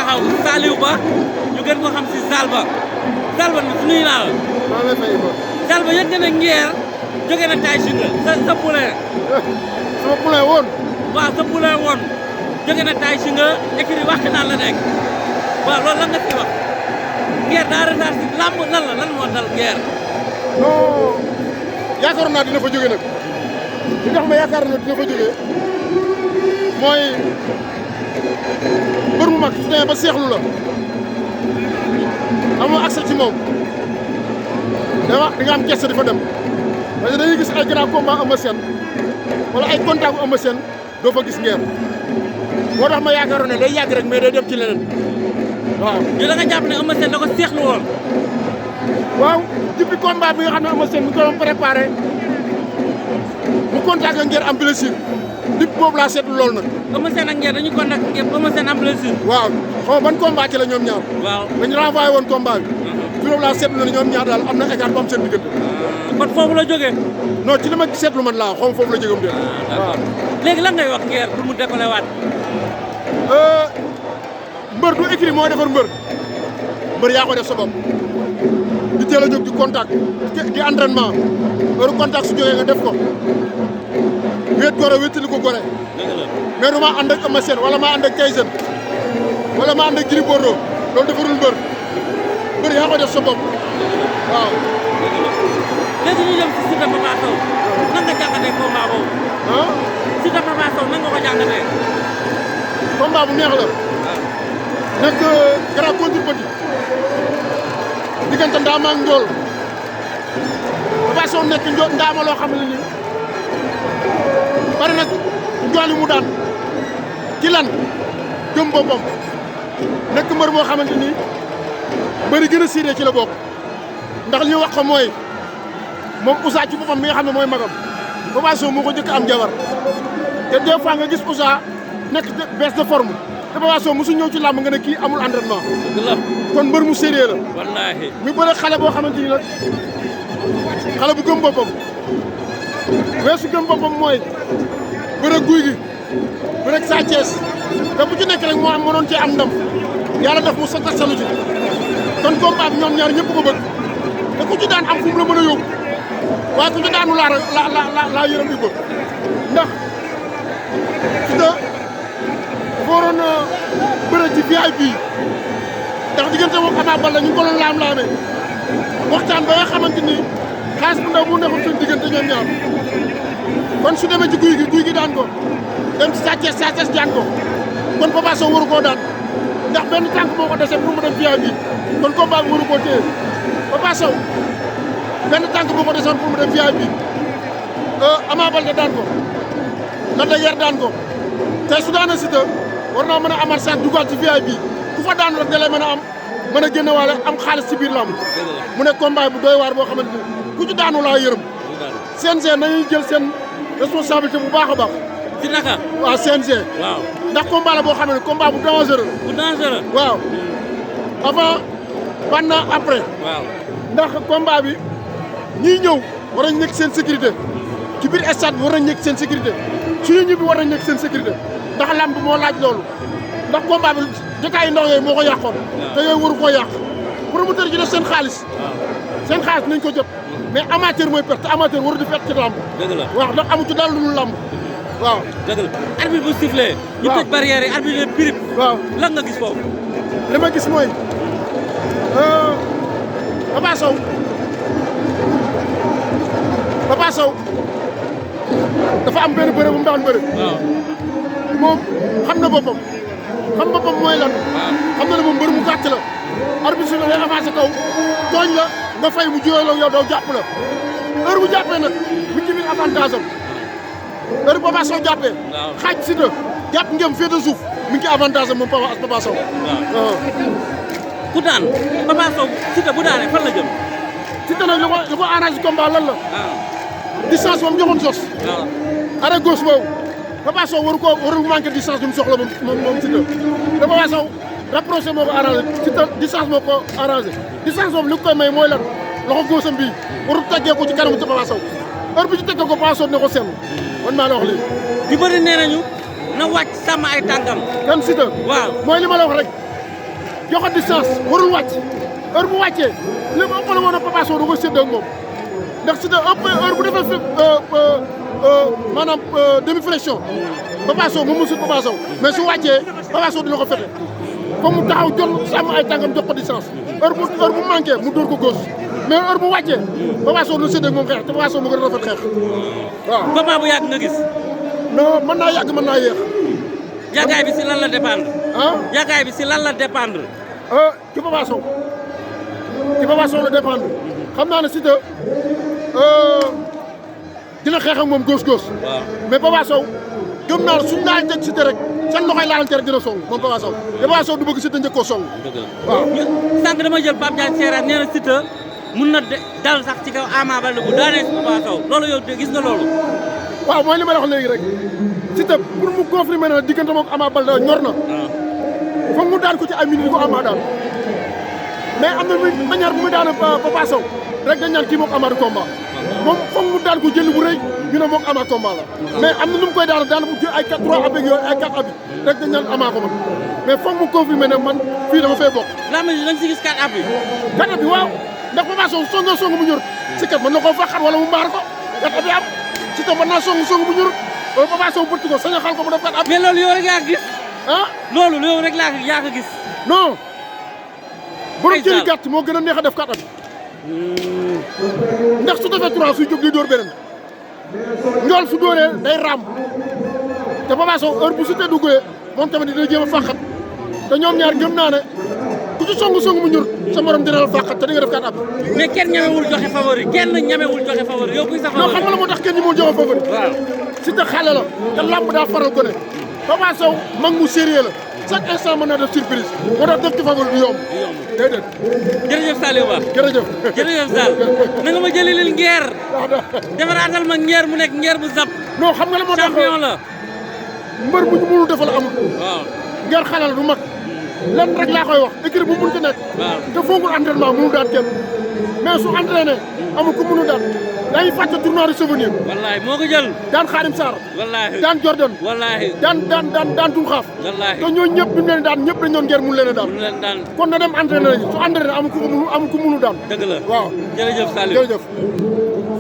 taxaw Saliou Ba ñu gën ko xam si Zalba Zalba nag nuyu naa la. maa ngi lay fay ba. Zalba yëg nga ne Nguer jóge na Tay Shinger sa poulain. sama poulain woon. waaw sa poulain woon jóge na Tay Shinger écrit wax naan la nekk waaw loolu lan nga fi wax Nguer daa retard si lamb lan moo dal Nguer. non yaakaaroon naa dina fa jóge nag li tax ma yaakaar na dina fa jóge mooy mbër mu mag su demee ba seexlu la amoo accès ci moom dama di nga am geste di fa dem parce que dañuy gis ay grand combat Eumeu Sène wala ay contact bu Eumeu Sène doo fa gis Nguer moo tax ma yaakaaroon ne day yàgg rek mais day dem ci leneen waaw. yow da nga jàpp ne Eumeu Sène da ko seexlu woon. waaw depuis combat bi nga xam ne Eumeu Sène mi ngi ko doon préparé mu contact ak Nguer am blessure depuis boobu laa seetlu loolu nag. Eumeu Sène ak Nguer dañu contact Eumeu Sène am blessure. waaw xaw ma ban combat ci la ñoom ñaar. waaw dañu renvoyé woon combat bi. fi boobu laa seetlu ne ñoom ñaar daal am na écart bu am seen diggante. kon foofu la jógee. non ci li ma seetlu man laa xaw ma foofu la jógee mu d'accord léegi lan ngay wax Nguer pour mu décoller waat. mbër du écrit moo defar mbër yaa ko def sa bopp di teel a jóg di contact di entraînement heure contact su jógee nga def ko wéet gore wéetali ko gore mais du ma ànd ak Eumeu Sène wala ma ànd ak Tyson wala ma ànd ak Gris Bordeaux loolu defarul mbër yaa ko def sa bopp waaw. léegi ñu dem si Siteu Papa Sow nan nga jàngatee combat boobu. ah Siteu Papa Sow nan nga ko jàngatee. combat bu neex la. nekk grand contre petit diggante ndaama ak njool Papa Sow nekk ndaama loo xam ne nii bari na njool yi mu daan ci lan gëm boppam nekk mbër boo xamante ni mbëri gën a siiree ci la bokk ndax li ñu wax ko mooy moom Ousa ci boppam mi nga xam ne mooy magam Papa Sow moo ko jëkk am jabar te des fois nga gis Ousa nekk baisse de forme te Papa Sow mosu ñëw ci làmb nga ne kii amul entraînement. kon mbër mu sérieux la. wallaahi muy bëre xale boo xamante ni nag xale bu gëm boppam weesu gëm boppam mooy bëre guy gi bëre Sa Thiès te bu ci nekk rek moo am mënoon cee am ndam yàlla def mu sakkat salu ci kon combat bi ñoom ñaar ñëpp ko bëgg te ku ci daan am fu mu la mën a yóbbu waaye ku ci daanu laa yërëm di bëgg ndax su dee waroon na bëre ci VIP ndax diggante moom Ama Baldé ñu ngi ko doon laam-laamee waxtaan ba nga xamante ni xaalis bu ndaw bu nekkoon seen diggante ñoom ñaar kon su demee ci guy gi daan ko dem ci Sa Thiès daan ko kon Papa Sow waru koo daan ndax benn tànk moo ko dese pour mu dem VIP kon combat bi waru koo téye Papa Sow benn tànk moo ko desoon pour mu dem VIP Ama Baldé daan ko Lac de Guiers daan ko tey su daana Siteu war naa mën a amal sax dugal ci VIP ku fa daanu rek da lay mën a am mën a génne waale am xaalis ci biir lamb mu ne combat bu doy waar boo xamante ni ku ci daanu laa yërëm CNG nañuy jël seen responsabilité bu baax a baax. ci naka. waaw CNG. waaw ndax combat la boo xam ne combat bu dangereux. bu dangereux. waaw avant pendant après. waaw ndax combat bi ñiy ñëw war nañ nekk seen sécurité ci biir stade bi war nañ nekk seen sécurité suñu ñibbi war nañ nekk seen sécurité ndax lamb moo laaj loolu ndax combat bi détails yu ndaw yooyu moo ko yàqoon. te yooyu waru koo yàq promoteur ji def seen xaalis. seen xaalis nañ ko jot. mais amateur mooy perte amateur waru di perte ci lamb. dëgg la waaw ndax amu ci dara lu dul lamb waaw. dëgg la arbitre bu sifflé. ñu tëj barrière yi arbitre ne birip. waaw lan nga gis foofu. li ma gis mooy Papa Sow dafa am benn bëre bu mu daan bëre. waaw moom xam na boppam mooy lan. xam na ne moom mbër mu gàtt la. arbitre su la lay avancé kaw tooñ la nga fay mu jiyoo la yow daw jàpp la heure bu jàppee nag mi ngi ci biir avantage am heure Papa Sow jàppee. waaw xaaj Siteu jàpp ngeen féete suuf mi ngi ci avantage am moom Papa Sow. waaw ku daan Papa Sow Siteu bu daanee fan la jëm. Siteu nag li ko arrangé combat lan la. waaw distance moom joxoon sos. waaw arrêt gauche boobu Papa Sow warul manqué distance bi mu soxla moom Siteu te Papa Sow rapproché moo ko arrangé Siteu distance moo ko arrangé distance boobu li ko koy may mooy lan loxo gauche am bii warul tàggee ko ci kanamu Papa Sow heure bi ci tëgg ko Papa Sow ne ko seen man maa la wax lii. ñu bëri nee nañu na wàcc sàmm ay tànkam. kan Siteu waaw mooy li ma la wax rek joxe distance warul wàcc heure bu wàccee li mu ëppale woon a Papa Sow da koy séddoo ak moom ndax Siteu heure bu defee fi maanaam demi flexion Papa Sow moom mu sut Papa Sow mais su wàccee Papa Sow dina ko fete fa mu taxaw jot sàmm ay tànkam jox ko distance heure bu manqué mu dóor ko gauche mais heure bu wàccee Papa Sow dina séddoo ak moom xeex te Papa Sow mu gën a rafet xeex waaw. combat bu yàgg nga gis. non mën naa yàgg mën naa yéex. yàggaay bi si lan la dépendre. ah yàggaay bi si lan la dépendre. ci Papa Sow la dépendre xam naa ne Siteu dina xeex ak moom gauche. waaw mais Papa Sow gëm naa suñ laalante ak Siteu rek seen loxoy laalante rek dina song moom Papa Sow te Papa Sow du bëgg Siteu njëkk koo song. dëgg la waaw. sànq dama jël Pape Diagne Seeraat nee na Siteu mun na dal sax ci kaw Ama Baldé bu daanee si Papa Sow loolu yow gis nga loolu. waaw mooy li ma la wax léegi rek Siteu pour mu confirmer na diggante moom Ama Baldé ñor na. waaw foog mu daan ko ci ay minutes ko Ama daan mais am na manière bu muy daan Papa Sow rek dañ naan kii moom Ama du combat moom foog mu daan ko jël bu rëy ñu ne moom Ama combat la mais am na nu mu koy daan bu jël ay 3 abeg yooyu ay 4 abi rek dañ naan Ama ko man mais foog mu confirmer ne man fii dama fay bokk. lamb ji dañ si gis 4 abi. 4 abi waaw ndax Papa Sow song bu ñor si kat mën na koo fàqat wala mu mbaar ko 4 abi am si kat mën naa song bu ñor wala Papa Sow bëtt ko sañ a xal ko mu def 4 abi. mais loolu yow rek yaa gis. ah loolu yow rek yaa ko gis. non. borom cëri gàtt moo gën a neex a def 4 abi. ndax su defee 3 suy jóg di dóor beneen njool su dóoree day raam te Papa Sow heure bu Siteu duggee moom tamit dina jéem a fàqat te ñoom ñaar gëm naa ne ku ci songu mu ñur sa morom dina la fàqat te di nga def 4 abi. mais kenn ñamewul joxe favori yow kuy sa favori. non xam nga la moo tax kenn ñi moo joxe favori. waaw Siteu xale la te lamb daa faral ko ne Papa Sow mag mu sérieux la chaque instant mën naa def surprise moo tax def ci favori du yomb. déedéet. jërëjëf Saliou Ba. jërëjëf Sall na nga ma jëli leen ngeer defaraatal ma ngeer mu nekk ngeer bu zap. non xam nga la moo tax champion la. mbër bu ñu mënul defal amul. waaw ngeer xale la du mag. lenn rek laa koy wax équipe bu mënut a nekk. waaw te foogul entraînement mënul daan kenn mais su entraîné amul ku mënul daan yaa ngi fàtte tournoi de souvenir. wallaahi moo ko jël. daan Xaadim Sarr. wallaahi daan Jordan. wallaahi daan Tum Xaaf. wallaahi te ñooñu ñëpp bi mu leen daan ñëpp dañu doon ngeer mun leen a daan. mun leen daan kon na dem entraîné su entraîné amul ku mënu daan. dëgg la waaw jërëjëf Saliou jërëjëf.